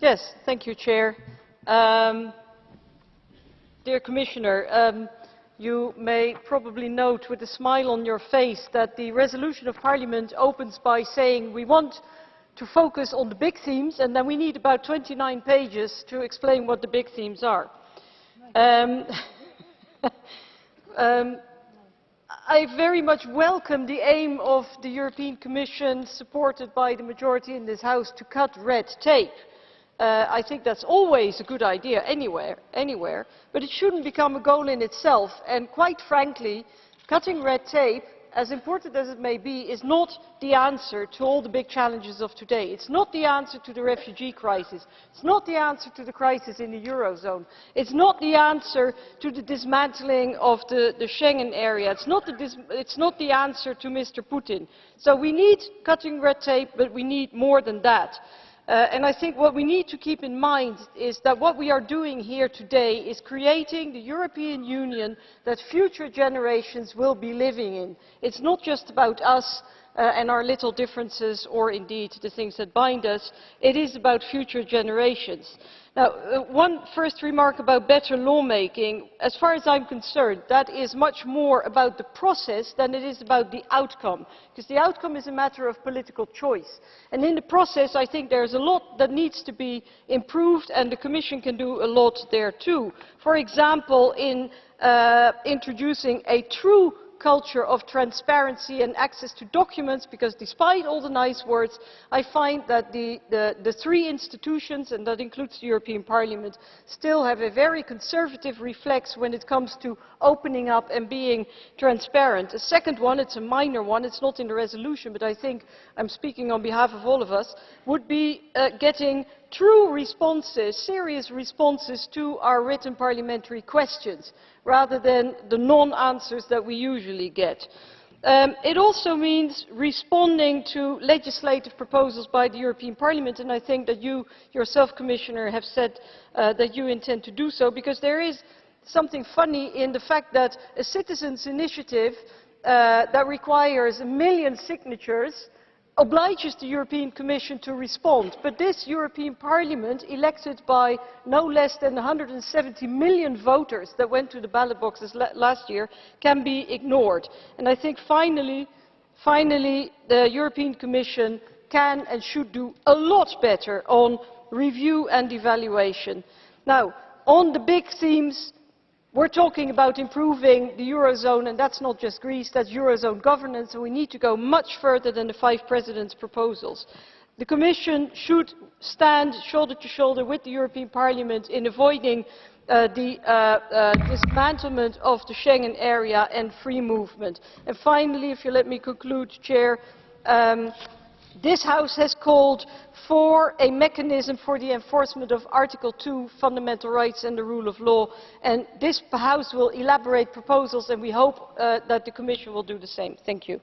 Yes, thank you, Chair. Dear Commissioner, you may probably note with a smile on your face that the resolution of Parliament opens by saying we want to focus on the big themes, and then we need about 29 pages to explain what the big themes are. I very much welcome the aim of the European Commission, supported by the majority in this House, to cut red tape. I think that's always a good idea anywhere, but it shouldn't become a goal in itself. And quite frankly, cutting red tape, as important as it may be, is not the answer to all the big challenges of today. It's not the answer to the refugee crisis. It's not the answer to the crisis in the Eurozone. It's not the answer to the dismantling of the Schengen area. It's not the answer to Mr. Putin. So we need cutting red tape, but we need more than that. And I think what we need to keep in mind is that what we are doing here today is creating the European Union that future generations will be living in. It's not just about us and our little differences, or indeed the things that bind us. It is about future generations. Now, one first remark about better lawmaking. As far as I'm concerned, that is much more about the process than it is about the outcome, because the outcome is a matter of political choice. And in the process, I think there's a lot that needs to be improved, and the Commission can do a lot there too. For example, in introducing a true culture of transparency and access to documents, because despite all the nice words, I find that the three institutions, and that includes the European Parliament, still have a very conservative reflex when it comes to opening up and being transparent. A second one, it's a minor one, it's not in the resolution, but I think I'm speaking on behalf of all of us, would be getting true responses, serious responses to our written parliamentary questions, rather than the non-answers that we usually get. It also means responding to legislative proposals by the European Parliament, and I think that you yourself, Commissioner, have said that you intend to do so, because there is something funny in the fact that a citizens' initiative that requires 1 million signatures obliges the European Commission to respond. But this European Parliament, elected by no less than 170 million voters that went to the ballot boxes last year, can be ignored. And I think finally the European Commission can and should do a lot better on review and evaluation. Now, on the big themes, we're talking about improving the Eurozone, and that's not just Greece, that's Eurozone governance, and we need to go much further than the 5 presidents' proposals. The Commission should stand shoulder to shoulder with the European Parliament in avoiding the dismantlement of the Schengen area and free movement. And finally, if you let me conclude, Chair, this House has called for a mechanism for the enforcement of Article 2, fundamental rights and the rule of law, and this House will elaborate proposals, and we hope that the Commission will do the same. Thank you.